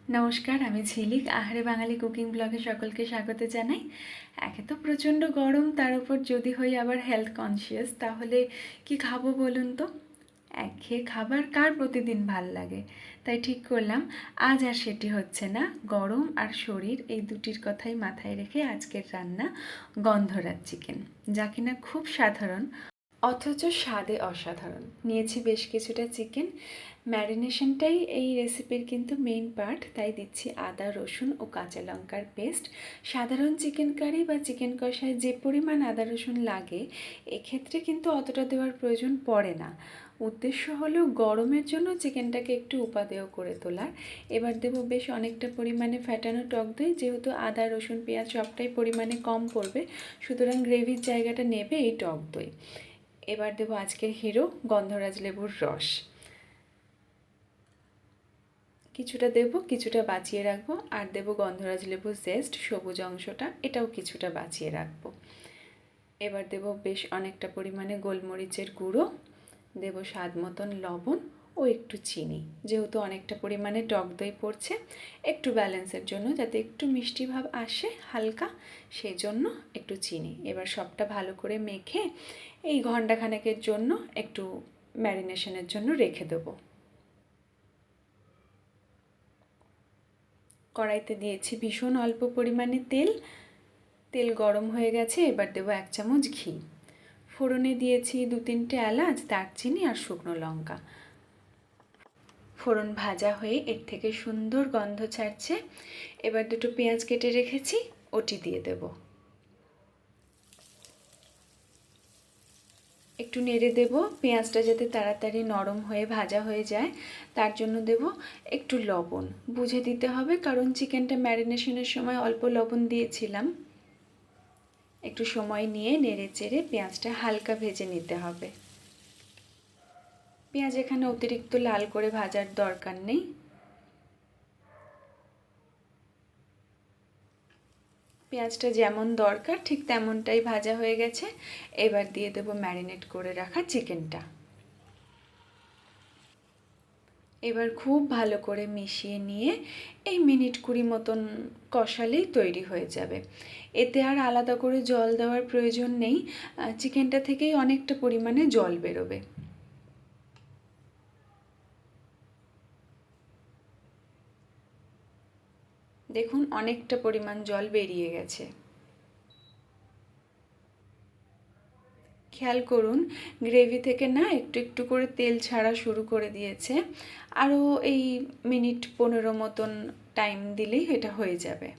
নমস্কার, আমি ঝিলিক। আহারে বাঙালি কুকিং ব্লগে সকলকে স্বাগত জানাই। একে তো প্রচণ্ড গরম, তার উপর যদি হই আবার হেলথ কনসিয়াস, তাহলে কি খাবো বলুন তো? একঘেয়ে খাবার কার প্রতিদিন ভাল লাগে? তাই ঠিক করলাম আজ আর সেটি হচ্ছে না। গরম আর শরীর এই দুটির কথাই মাথায় রেখে আজকের রান্না গন্ধরাজ চিকেন, যা কিনা খুব সাধারণ অথচ স্বাদে অসাধারণ। নিয়েছি বেশ কিছুটা চিকেন। ম্যারিনেশনটাই এই রেসিপির কিন্তু মেইন পার্ট, তাই দিচ্ছি আদা, রসুন ও কাঁচা লঙ্কার পেস্ট। সাধারণ চিকেন কারি বা চিকেন কষায় যে পরিমাণ আদা রসুন লাগে, এক্ষেত্রে কিন্তু অতটা দেওয়ার প্রয়োজন পড়ে না। উদ্দেশ্য হলো গরমের জন্য চিকেনটাকে একটু উপাদেয় করে তোলার। এবার দেবো বেশ অনেকটা পরিমাণে ফ্যাটানো টক দই। যেহেতু আদা, রসুন, পেঁয়াজ সবটাই পরিমাণে কম পড়বে, সুতরাং গ্রেভির জায়গাটা নেবে এই টক দই। এবার দেবো আজকের হিরো, গন্ধরাজ লেবুর রস। কিছুটা দেবো, কিছুটা বাঁচিয়ে রাখবো। আর দেবো গন্ধরাজ লেবুর জেস্ট, সবুজ অংশটা, এটাও কিছুটা বাঁচিয়ে রাখবো। এবার দেবো বেশ অনেকটা পরিমাণে গোলমরিচের গুঁড়ো, দেবো স্বাদ মতন লবণ ও একটু চিনি। যেহেতু অনেকটা পরিমাণে টক দই পড়ছে, একটু ব্যালেন্সের জন্য, যাতে একটু মিষ্টি ভাব আসে হালকা, সেই জন্য একটু চিনি। এবার সবটা ভালো করে মেখে এই ঘণ্টাখানেকের জন্য একটু ম্যারিনেশনের জন্য রেখে দেবো। কড়াইতে দিয়েছি ভীষণ অল্প পরিমাণে তেল। তেল গরম হয়ে গেছে, এবার দেবো 1 চামচ ঘি। ফোড়নে দিয়েছি 2-3টে এলাচ, দারচিনি আর শুকনো লঙ্কা। ফোড়ন ভাজা হয়ে এর থেকে সুন্দর গন্ধ ছাড়ছে। এবার দুটো পেঁয়াজ কেটে রেখেছি, ওটি দিয়ে দেব। একটু নেড়ে দেব, পেঁয়াজটা যাতে তাড়াতাড়ি নরম হয়ে ভাজা হয়ে যায়, তার জন্য দেব একটু লবণ। বুঝে দিতে হবে, কারণ চিকেনটা ম্যারিনেশনের সময় অল্প লবণ দিয়েছিলাম। একটু সময় নিয়ে নেড়ে চেড়ে পেঁয়াজটা হালকা ভেজে নিতে হবে। পেঁয়াজ এখানে অতিরিক্ত লাল করে ভাজার দরকার নেই। পেঁয়াজটা যেমন দরকার ঠিক তেমনটাই ভাজা হয়ে গেছে। এবার দিয়ে দেবো ম্যারিনেট করে রাখা চিকেনটা। এবার খুব ভালো করে মিশিয়ে নিয়ে এই মিনিট 20 মতন কষালেই তৈরি হয়ে যাবে। এতে আর আলাদা করে জল দেওয়ার প্রয়োজন নেই, চিকেনটা থেকেই অনেকটা পরিমাণে জল বেরোবে। দেখুন অনেকটা পরিমাণ জল বেরিয়ে গেছে। খেয়াল করুন গ্রেভি থেকে না একটু একটু করে তেল ছাড়া শুরু করে দিয়েছে। আরও এই মিনিট 15 মতন টাইম দিলেই এটা হয়ে যাবে।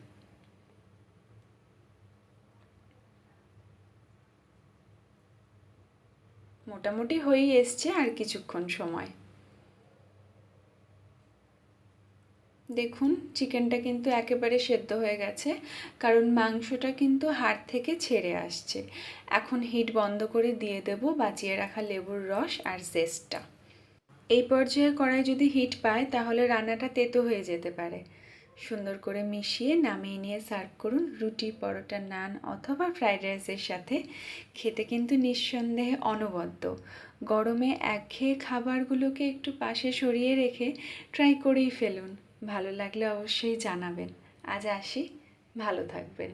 মোটামুটি হয়েই এসছে, আর কিছুক্ষণ সময়। দেখুন চিকেনটা কিন্তু একেবারে সেদ্ধ হয়ে গেছে, কারণ মাংসটা কিন্তু হাড় থেকে ছেড়ে আসছে। এখন হিট বন্ধ করে দিয়ে দেব বাঁচিয়ে রাখা লেবুর রস আর জেস্টটা। এই পর্যায়ে কড়াই যদি হিট পায়, তাহলে রান্নাটা তেতো হয়ে যেতে পারে। সুন্দর করে মিশিয়ে নামিয়ে নিয়ে সার্ভ করুন রুটি, পরোটা, নান অথবা ফ্রাইড রাইসের সাথে। খেতে কিন্তু নিঃসন্দেহে অনবদ্য। গরমে একঘেয়ে খাবারগুলোকে একটু পাশে সরিয়ে রেখে ট্রাই করেই ফেলুন। ভালো লাগলে অবশ্যই জানাবেন। আজ আসি, ভালো থাকবেন।